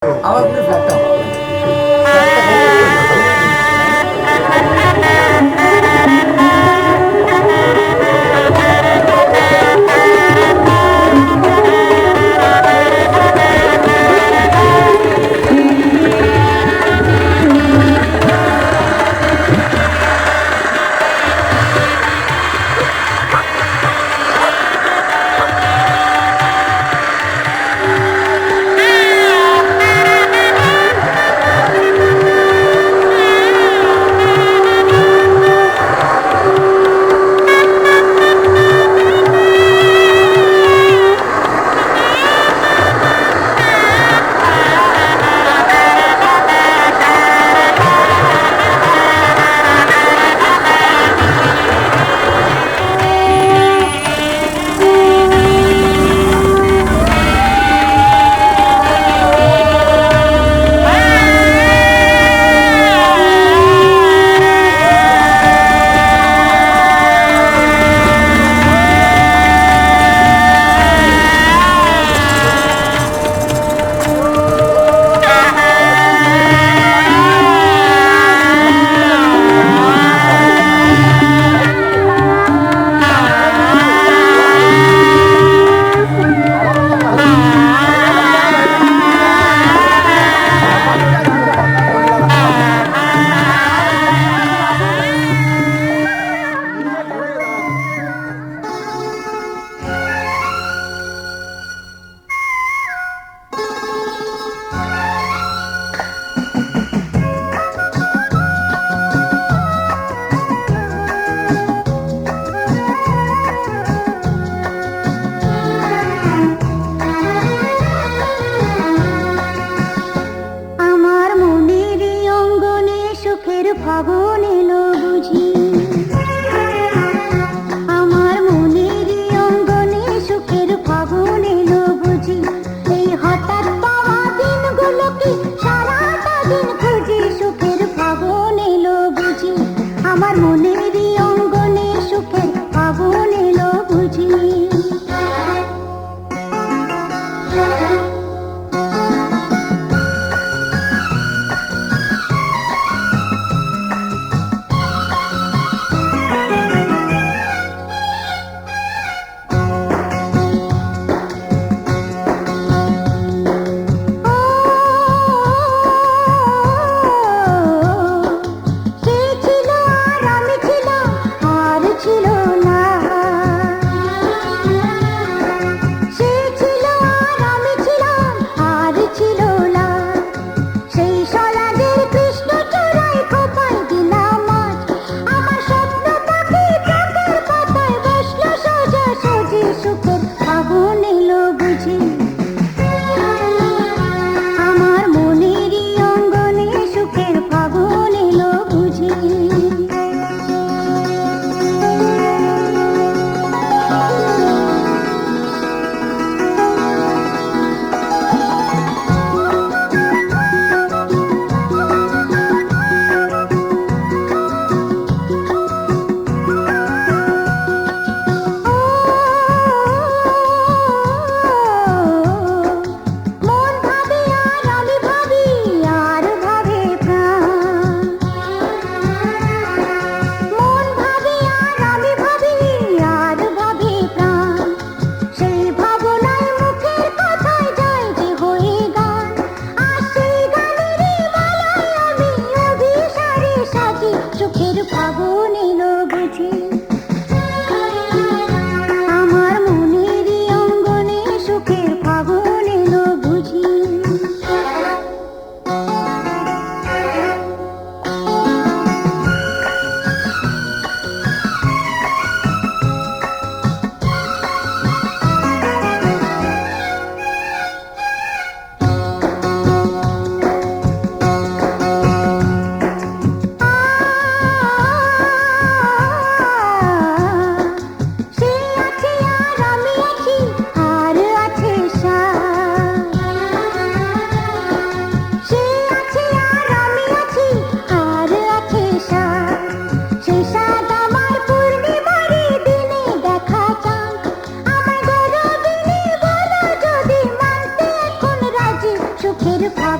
আমার কোনো ফ্ল্যাটটা ফ্ল্যাটটা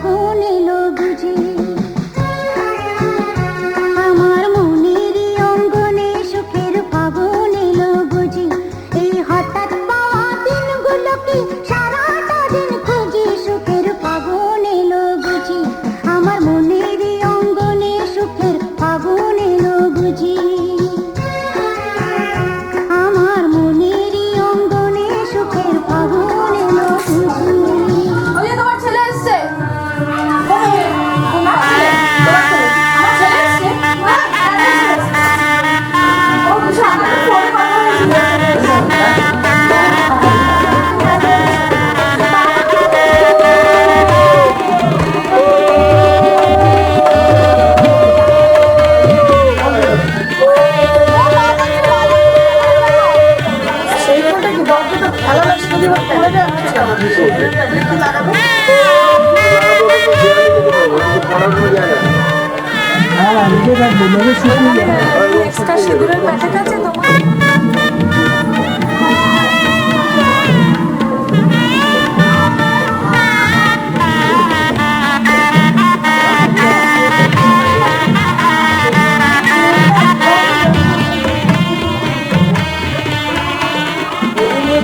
ফাগুন এলো বুঝি আমার মনেরই অঙ্গনে সুখের ফাগুন এলো বুঝি এই হঠাৎ পাওয়া দিনগুলোকে সারাটা দিন খুঁজি সুখের ফাগুন এলো বুঝি আমার মনেরই অঙ্গনে সুখের ফাগুন এলো বুঝি আমার মনেরই অঙ্গনে সুখের ফাগুন এলো বুঝি। ওই যে তোমার ছেলে এসছে। এক্সট্রা সিঁদুরের প্যাকেট আছে তোমার?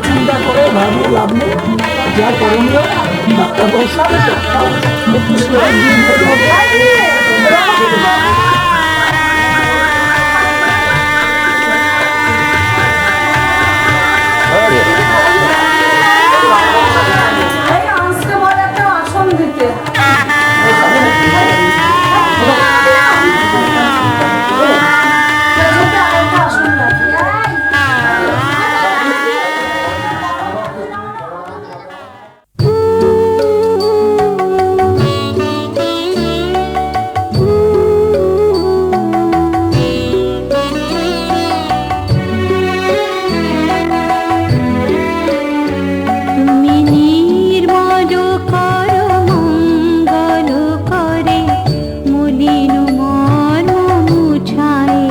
চিন্তা করে ভাবি লাভ নেই, যা করণীয় টাকা পয়সা একটু সেবা দিয়ে করবো। এই আজকে বলে একটা আসন দিতে। আরেকটা আসন রাখি। তুমি নির্মল করো মঙ্গল করে মলিন মন মুছায়ে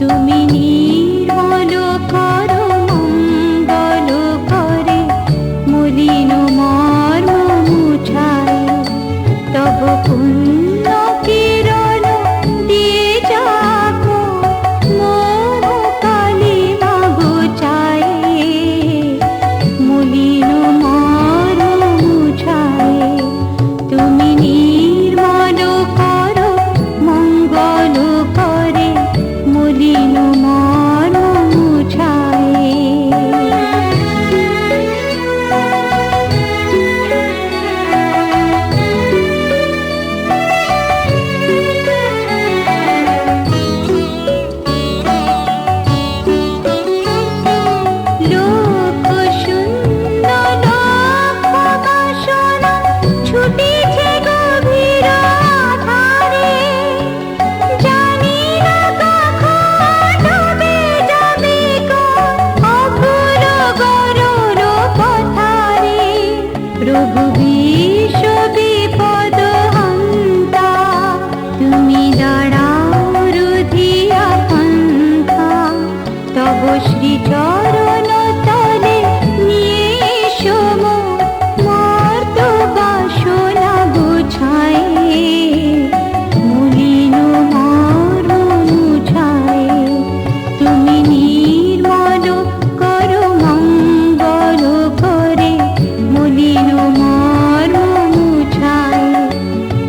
তুমি নির্মল করো মঙ্গল করে মলিন মন মুছায়ে তব পুণ্য কিরণ দিয়ে যাবো মোহ কালিমা গোচায়ে মলিন মন মুছায়ে তুমি নির্মল করো মঙ্গল করে মলিন মন মুছায়ে। লোক শূন্য লোক বাসনা ছুটিছে গভীর আধারে জানি না কখন ডুবে যাবে কোন অকুল গরুর পথারে প্রভু বিশ্ব বিপদ হন্তা তুমি দাঁড়াও রুধিয়া পন্থা তব শ্রীচরণ তলে নিয়ে এসো মোর মর্ত বাসনা গোছায়ে মলিন মন মুছায়ে তুমি নির্মল করো মঙ্গল করে মলিন মন মুছায়ে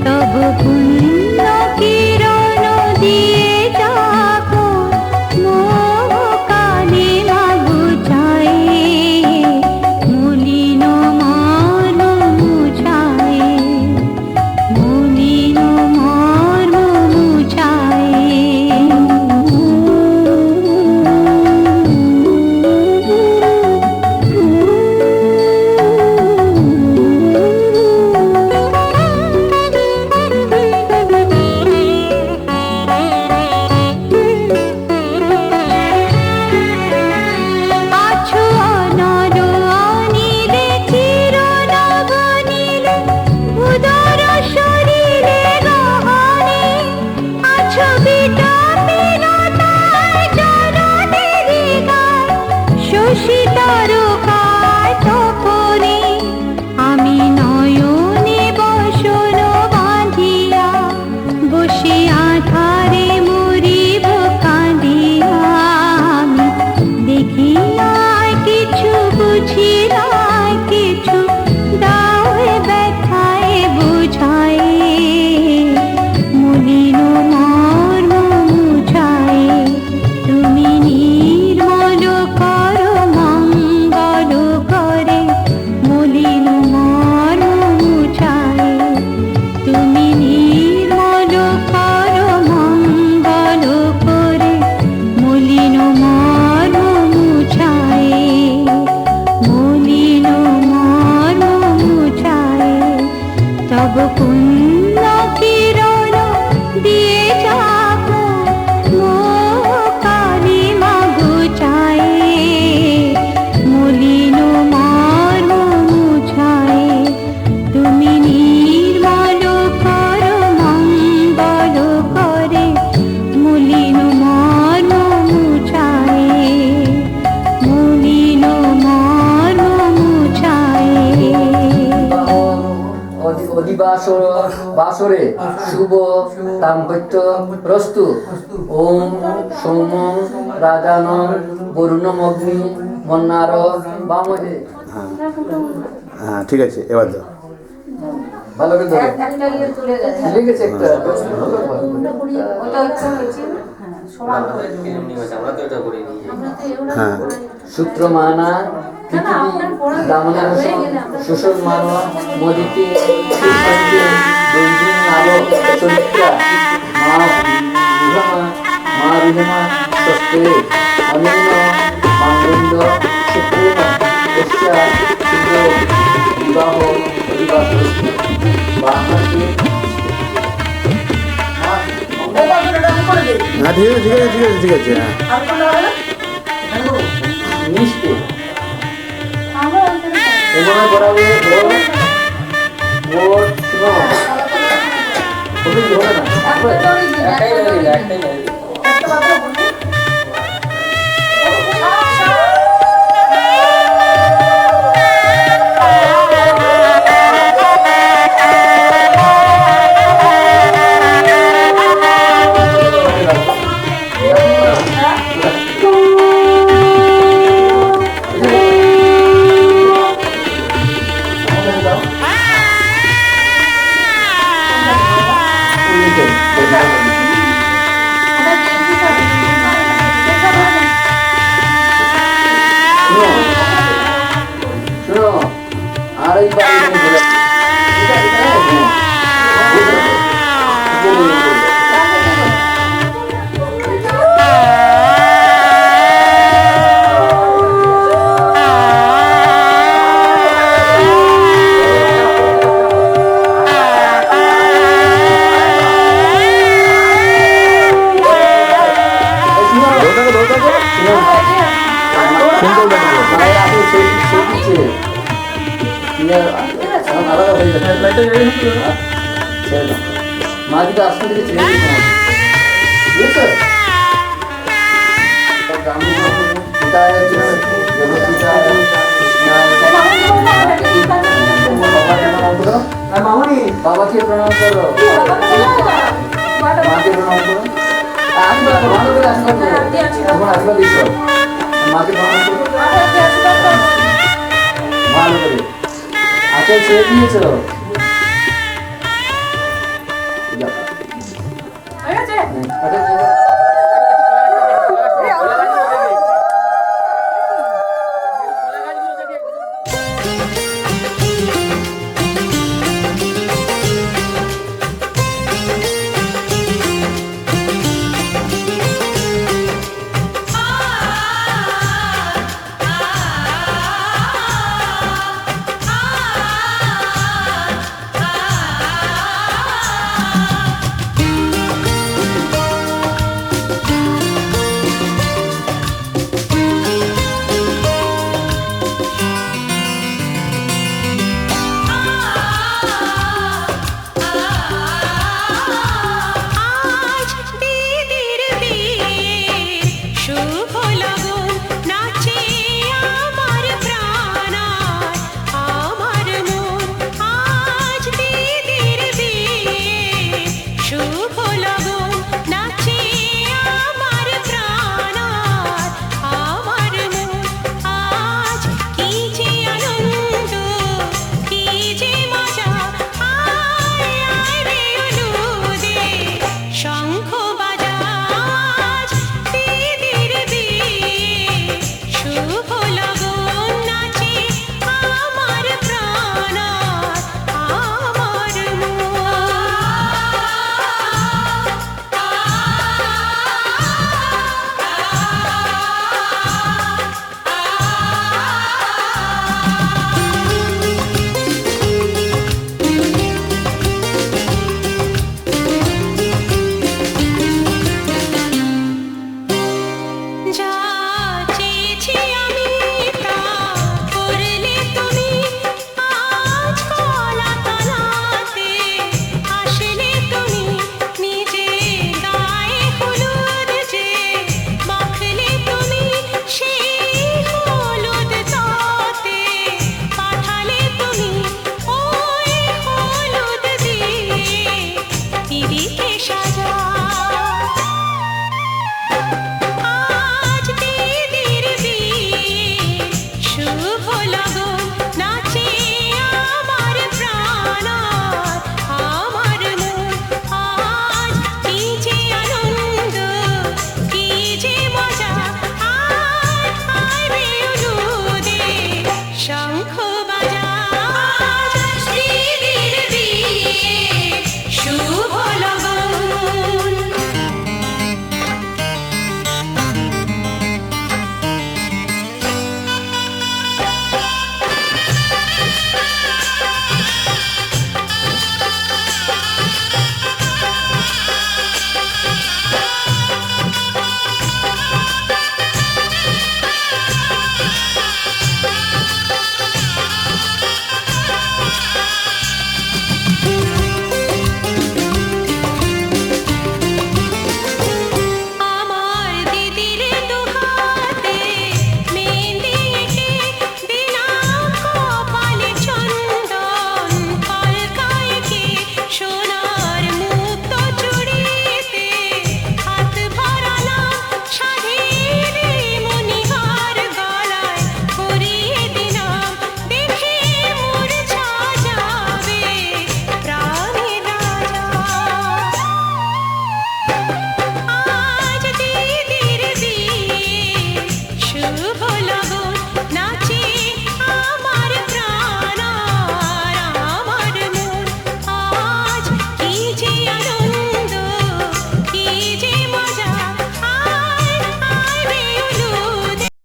তব পুণ্য কিরণ দিয়ে যাবো মোহ কালিমা গোছায়ে মলিন মন মুছায়ে মলিন মন মুছায়ে। পুণ্য কিরণ দিয়ে যাবো মো কালী মা গুচায়ে মলিন মর্ম মুছায়ে তুমি নির্মল কর মঙ্গল করে মলিন মর্ম মুছায়ে মলিন মর্ম মুছায়ে বাসরে শুভ দাম্পত্য প্রস্তু ওম সৌম রাজান বরুণমগ্নি মন্নার বামদে। হ্যাঁ ঠিক আছে, এবার দাও। ভালো করে ধরো। একটা ইয়ে তুলে গেছে মিলে গেছে একটা। ওটা হচ্ছে সমান করে দেবো। হ্যাঁ সূত্র মানা পৃথিবী দামনা শোষণ মানো মোদিতে শিবপন্থে দৈদিন আলো চরিত্রা মা রুহমা স্বস্তে অনিন্ন মাঙ্গল্য সুপ্রেম পশ্চা শুভ বিবাহ পরিবার বাহাকে হ্যাঁ ঠিক আছে ঠিক আছে ঠিক আছে ঠিক আছে হ্যাঁ আর কোনো হবে না? নিশ্চয় আমরা ওইখানে এমন করাবে ওর শুনো ওদের ধরে না একটা কথা বলি শুনো আর এই বাড়ি মাঝিটা আসতে থেকে ছেড়ে দিয়েছে বাবাকে প্রণাম করো মাকে প্রণাম করো আশীর্বাদ করো ভালো করে আশীর্বাদ করো তোমার আশীর্বাদ দিচ্ছ মাকে প্রণাম করো ভালো করে আচ্ছা ছেড়ে দিয়েছ হয়ে গেছে? আচ্ছা